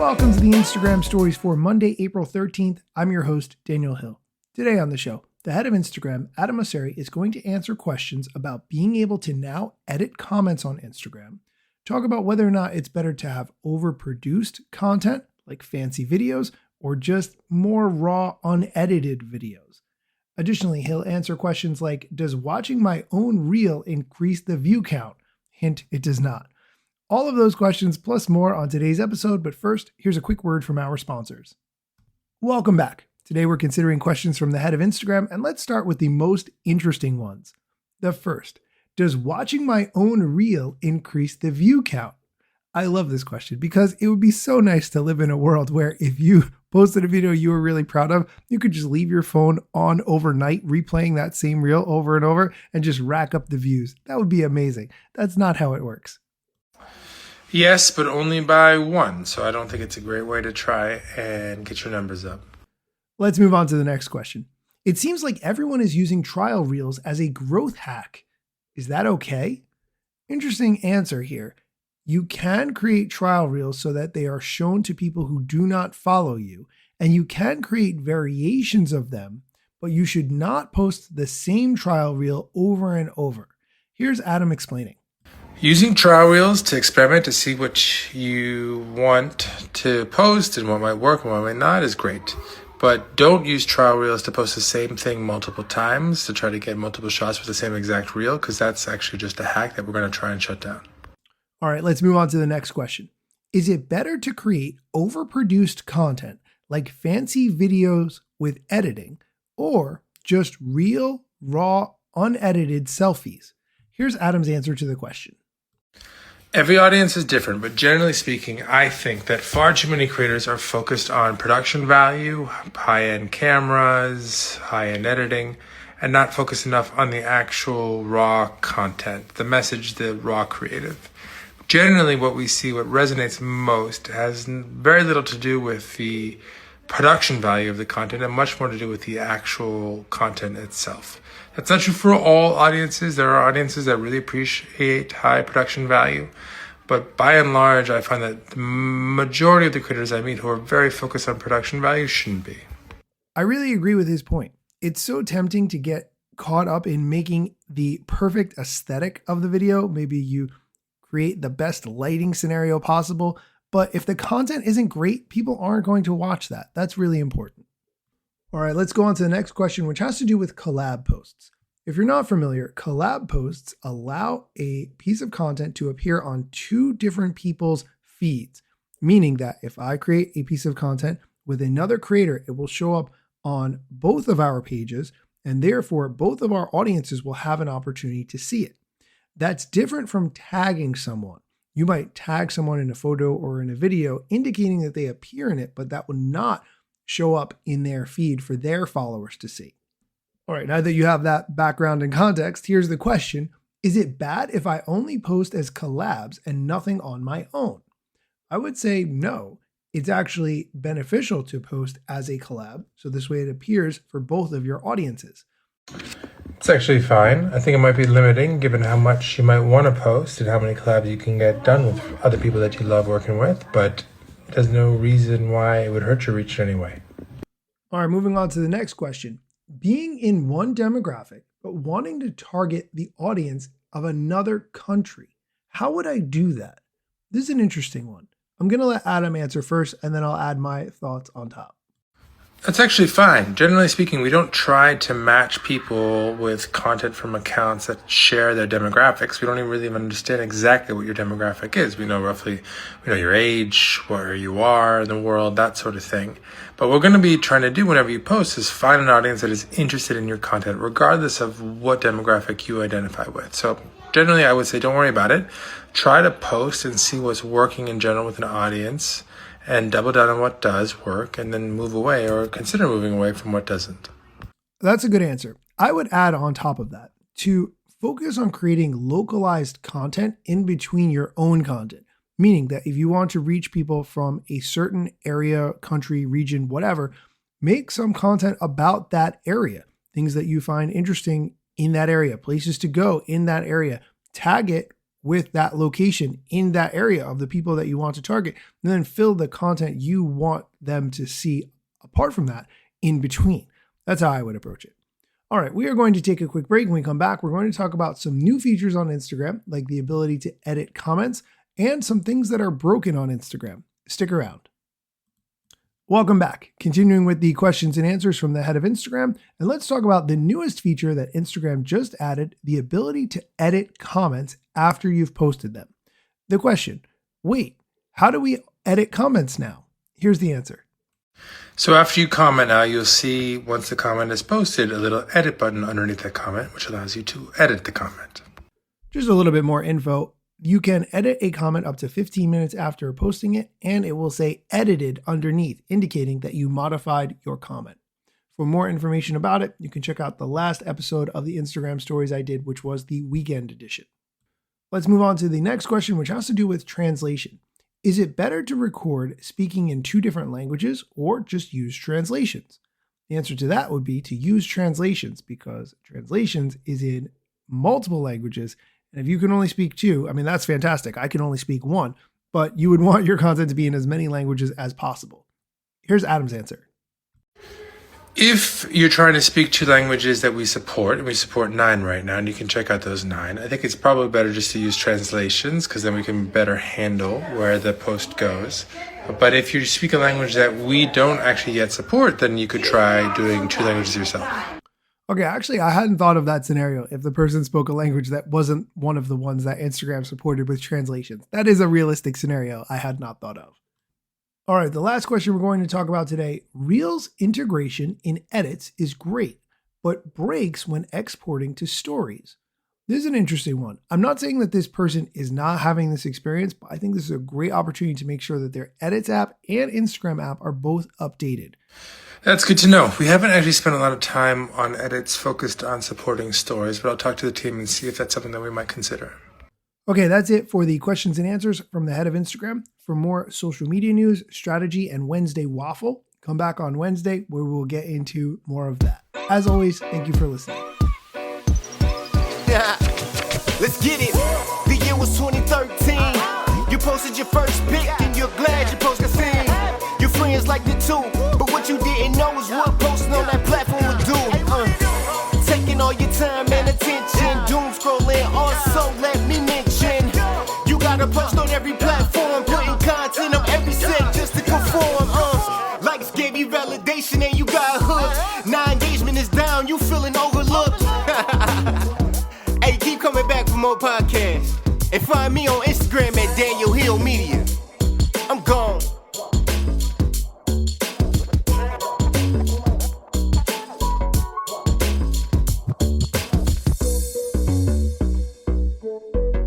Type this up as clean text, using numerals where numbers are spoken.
Welcome to the Instagram stories for Monday, April 13th. I'm your host, Daniel Hill. Today on the show, the head of Instagram, Adam Mosseri, is going to answer questions about being able to now edit comments on Instagram, talk about whether or not it's better to have overproduced content like fancy videos or just more raw, unedited videos. Additionally, he'll answer questions like, does watching my own reel increase the view count? Hint, it does not. All of those questions plus more on today's episode, but first, here's a quick word from our sponsors. Welcome back. Today we're considering questions from the head of Instagram, and let's start with the most interesting ones. The first, does watching my own reel increase the view count? I love this question because it would be so nice to live in a world where if you posted a video you were really proud of, you could just leave your phone on overnight, replaying that same reel over and over and just rack up the views. That would be amazing. That's not how it works. Yes, but only by one, so I don't think it's a great way to try and get your numbers up. Let's move on to the next question. It seems like everyone is using trial reels as a growth hack. Is that okay? Interesting answer here. You can create trial reels so that they are shown to people who do not follow you, and you can create variations of them, but you should not post the same trial reel over and over. Here's Adam explaining. Using trial reels to experiment to see what you want to post and what might work and what might not is great. But don't use trial reels to post the same thing multiple times to try to get multiple shots with the same exact reel, because that's actually just a hack that we're going to try and shut down. All right, let's move on to the next question. Is it better to create overproduced content like fancy videos with editing or just real, raw, unedited selfies? Here's Adam's answer to the question. Every audience is different, but generally speaking, I think that far too many creators are focused on production value, high-end cameras, high-end editing, and not focused enough on the actual raw content, the message, the raw creative. Generally, what we see, what resonates most, has very little to do with the production value of the content and much more to do with the actual content itself. That's not true for all audiences. There are audiences that really appreciate high production value. But by and large, I find that the majority of the creators I meet who are very focused on production value shouldn't be. I really agree with his point. It's so tempting to get caught up in making the perfect aesthetic of the video. Maybe you create the best lighting scenario possible. But if the content isn't great, people aren't going to watch that. That's really important. All right, let's go on to the next question, which has to do with collab posts. If you're not familiar, collab posts allow a piece of content to appear on two different people's feeds, meaning that if I create a piece of content with another creator, it will show up on both of our pages, and therefore both of our audiences will have an opportunity to see it. That's different from tagging someone. You might tag someone in a photo or in a video, indicating that they appear in it, but that will not show up in their feed for their followers to see. All right, now that you have that background and context, here's the question. Is it bad if I only post as collabs and nothing on my own? I would say no. It's actually beneficial to post as a collab, so this way it appears for both of your audiences. It's actually fine. I think it might be limiting given how much you might want to post and how many collabs you can get done with other people that you love working with, but there's no reason why it would hurt your reach anyway. All right, moving on to the next question. Being in one demographic, but wanting to target the audience of another country, how would I do that? This is an interesting one. I'm going to let Adam answer first, and then I'll add my thoughts on top. That's actually fine. Generally speaking, we don't try to match people with content from accounts that share their demographics. We don't even really understand exactly what your demographic is. We know your age, where you are in the world, that sort of thing. But what we're going to be trying to do whenever you post is find an audience that is interested in your content, regardless of what demographic you identify with. So generally, I would say don't worry about it. Try to post and see what's working in general with an audience, and double down on what does work, and then move away or consider moving away from what doesn't. That's a good answer. I would add on top of that to focus on creating localized content in between your own content, meaning that if you want to reach people from a certain area, country, region, whatever, make some content about that area, things that you find interesting in that area, places to go in that area, tag it with that location in that area of the people that you want to target, and then fill the content you want them to see apart from that in between. That's how I would approach it. All right, we are going to take a quick break. When we come back, we're going to talk about some new features on Instagram, like the ability to edit comments and some things that are broken on Instagram. Stick around. Welcome back. Continuing with the questions and answers from the head of Instagram, and let's talk about the newest feature that Instagram just added, the ability to edit comments after you've posted them. The question, wait, how do we edit comments now? Here's the answer. So after you comment now, you'll see once the comment is posted, a little edit button underneath that comment, which allows you to edit the comment. Just a little bit more info. You can edit a comment up to 15 minutes after posting it, and it will say edited underneath, indicating that you modified your comment. For more information about it, you can check out the last episode of the Instagram stories I did, which was the weekend edition. Let's move on to the next question, which has to do with translation. Is it better to record speaking in 2 different languages or just use translations? The answer to that would be to use translations, because translations is in multiple languages. And if you can only speak 2, I mean, that's fantastic. I can only speak 1, but you would want your content to be in as many languages as possible. Here's Adam's answer. If you're trying to speak 2 languages that we support, and we support 9 right now, and you can check out those 9, I think it's probably better just to use translations, because then we can better handle where the post goes. But if you speak a language that we don't actually yet support, then you could try doing 2 languages yourself. Okay, actually, I hadn't thought of that scenario if the person spoke a language that wasn't one of the ones that Instagram supported with translations. That is a realistic scenario I had not thought of. All right, the last question we're going to talk about today, Reels integration in edits is great, but breaks when exporting to stories. This is an interesting one. I'm not saying that this person is not having this experience, but I think this is a great opportunity to make sure that their Edits app and Instagram app are both updated. That's good to know. We haven't actually spent a lot of time on edits focused on supporting stories, but I'll talk to the team and see if that's something that we might consider. Okay, that's it for the questions and answers from the head of Instagram. For more social media news, strategy, and Wednesday waffle, come back on Wednesday where we'll get into more of that. As always, thank you for listening. Let's get it. The year was 2013. You posted your first pic and you're glad you posted a scene. Your friends liked it too, but what you didn't know is what posting on that platform would do. Taking all your time and attention, doom scrolling. Also, let me mention, you gotta post on every platform, putting content on every set just to conform. Likes gave you validation and you got hooked. Now engagement is down, you feeling overlooked. Hey, keep coming back for more podcasts. And find me on Instagram at Daniel Hill Media.